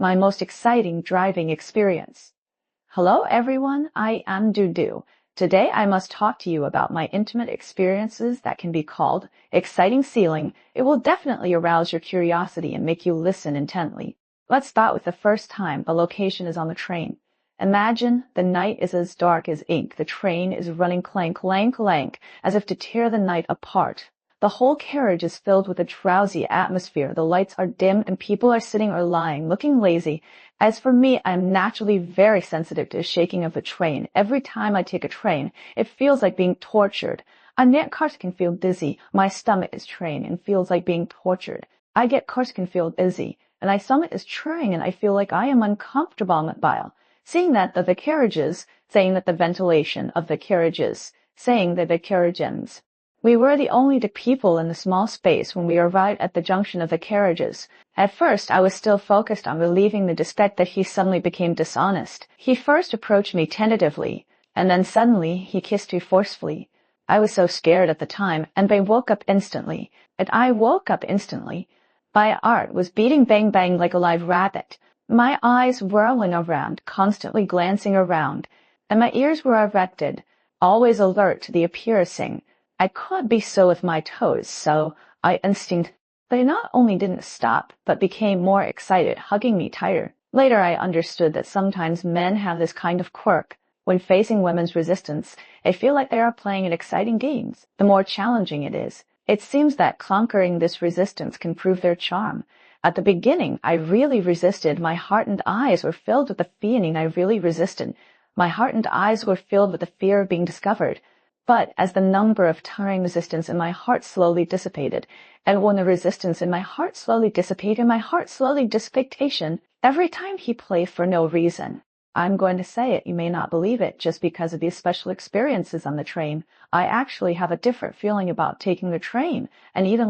my most exciting driving experience. Hello everyone, I am Dudu. Today I must talk to you about my intimate experiences that can be called exciting ceiling. It will definitely arouse your curiosity and make you listen intently. Let's start with the first time. The location is on the train. Imagine the night is as dark as ink. The train is running clank, clank, clank, as if to tear the night apart. The whole carriage is filled with a drowsy atmosphere. The lights are dim and people are sitting or lying, looking lazy. As for me, I am naturally very sensitive to the shaking of the train. Every time I take a train, it feels like being tortured. I get cars can feel dizzy. My stomach is trained and feels like being tortured. I get cars can feel dizzy, and my stomach is trained and I feel like I am uncomfortable on the bile. Seeing that the carriages, saying that the ventilation of the carriages, saying that the carriage ends. We were the only people in the small space when we arrived at the junction of the carriages. At first, I was still focused on relieving the dispute that he suddenly became dishonest. He first approached me tentatively, and then suddenly he kissed me forcefully. I was so scared at the time, and I woke up instantly. My heart was beating bang bang like a live rabbit. My eyes whirling around, constantly glancing around, and my ears were erected, always alert to the appearing. I could be so with my toes, so I they not only didn't stop, but became more excited, hugging me tighter. Later I understood that sometimes men have this kind of quirk. When facing women's resistance, they feel like they are playing an exciting games. The more challenging it is, it seems that conquering this resistance can prove their charm. At the beginning, I really resisted. My heart and eyes were filled with the feeling I really resisted. My heart and eyes were filled with the fear of being discovered. But as the number of time resistance in my heart slowly dissipated, and when the resistance in my heart slowly dissipated, every time he played for no reason. I'm going to say it, you may not believe it, just because of these special experiences on the train. I actually have a different feeling about taking the train, and even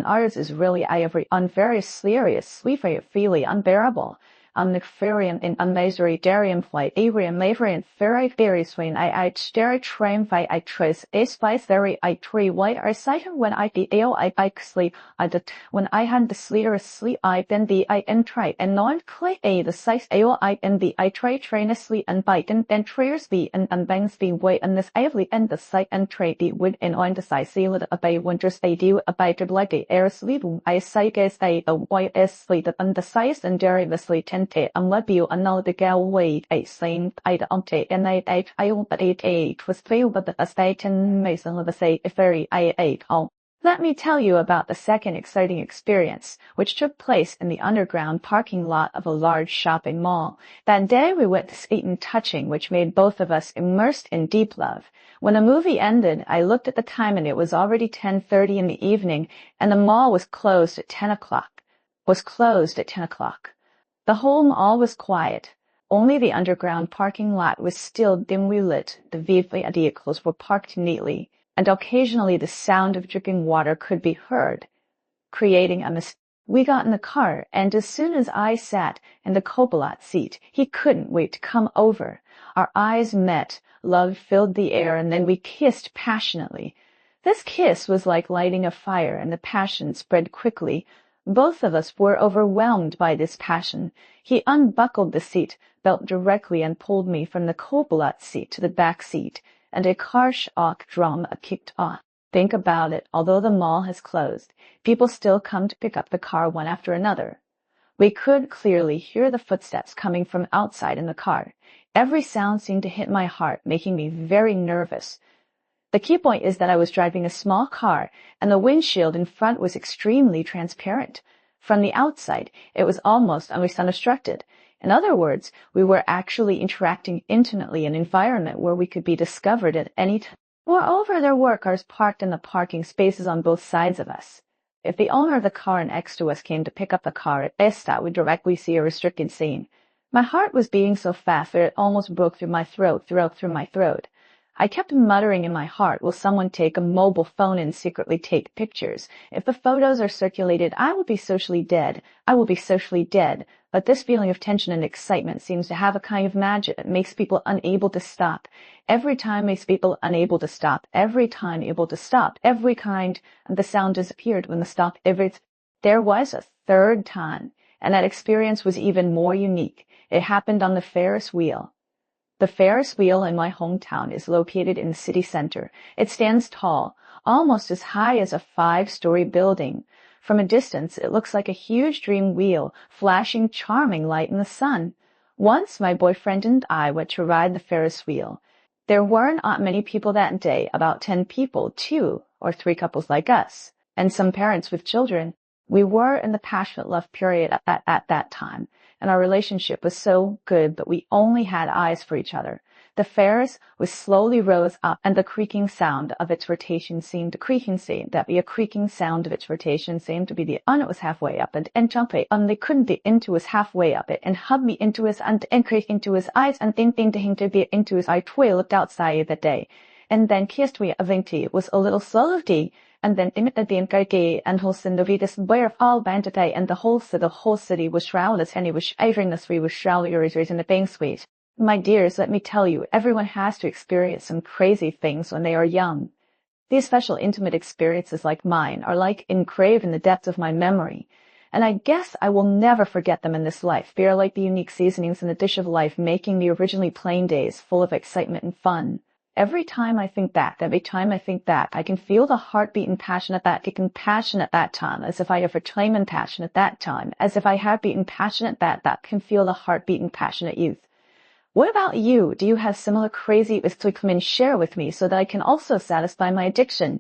ours is really very serious, really unbearable. The Ferian in unmeasured darium flight, Arium Laverian Ferry swing, I stare train fight, I trace, a spice theory, I tree white, I sight when I the ale, I bike sleep, when I had the sleeter asleep, I been the I in try, and non clay a the size ale, I in the I tray train asleep and bite, and then treers be, and bangs be way, and this avely and the sight and tray the wood and on the size seal it obey winters they do a bite like the air sleep, I say guess they the white is sleep, and the size and dairy the sleep unless another the gal wait a same I and I but it was filled but the state and mason of the say if very I ate home. Let me tell you about the second exciting experience, which took place in the underground parking lot of a large shopping mall. That day we witnessed Eaton touching, which made both of us immersed in deep love. When the movie ended, I looked at the time and it was already 10:30 in the evening, and the mall was closed at 10 o'clock. The whole mall was quiet. Only the underground parking lot was still dimly lit. The vehicles were parked neatly, and occasionally the sound of dripping water could be heard, creating a mist. We got in the car, and as soon as I sat in the co-pilot seat, he couldn't wait to come over. Our eyes met, love filled the air, and then we kissed passionately. This kiss was like lighting a fire, and the passion spread quickly. Both of us were overwhelmed by this passion. He unbuckled the seat belt directly and pulled me from the co-pilot seat to the back seat, and a car shock drama kicked off. Think about it, although the mall has closed, people still come to pick up the car one after another. We could clearly hear the footsteps coming from outside in the car. Every sound seemed to hit my heart, making me very nervous. The key point is that I was driving a small car, and the windshield in front was extremely transparent. From the outside, it was almost unobstructed. In other words, we were actually interacting intimately in an environment where we could be discovered at any time. Moreover, there were cars parked in the parking spaces on both sides of us. If the owner of the car next to us came to pick up the car at Esta, we'd directly see a restricted scene. My heart was beating so fast that it almost broke through my throat. I kept muttering in my heart, will someone take a mobile phone and secretly take pictures? If the photos are circulated, I will be socially dead. But this feeling of tension and excitement seems to have a kind of magic that makes people unable to stop. Every kind, and the sound disappeared when the stop. There was a third time, and that experience was even more unique. It happened on the Ferris wheel. The Ferris wheel in my hometown is located in the city center. It stands tall, almost as high as a 5-story building. From a distance, it looks like a huge dream wheel, flashing charming light in the sun. Once my boyfriend and I went to ride the Ferris wheel. There weren't many people that day, about 10 people, 2 or 3 couples like us, and some parents with children. We were in the passionate love period at that time, and our relationship was so good, but we only had eyes for each other. The Ferris was slowly rose up, and the creaking sound of its rotation seemed to be the it was halfway up and jumping, they couldn't be into us halfway up it, and hub me into us and creak into his eyes, and think to him to be into his eye tway looked outside the day, and then kissed me eventually. It was a little slow of day, and then imitate the encarge and wholesome the vitus where of all bandite, and the whole city was shrouded, and he was shivering the three was shrouded in the bank suite. My dears, let me tell you, everyone has to experience some crazy things when they are young. These special intimate experiences like mine are like engraved in the depths of my memory, and I guess I will never forget them in this life. They are like the unique seasonings in the dish of life, making the originally plain days full of excitement and fun. Every time I think back, I can feel the heartbeat and passion at that time, as if I have reclaimed and passion at that time, as if I have beaten passionate that can feel the heartbeat and passionate youth. What about you? Do you have similar crazy to come and share with me so that I can also satisfy my addiction?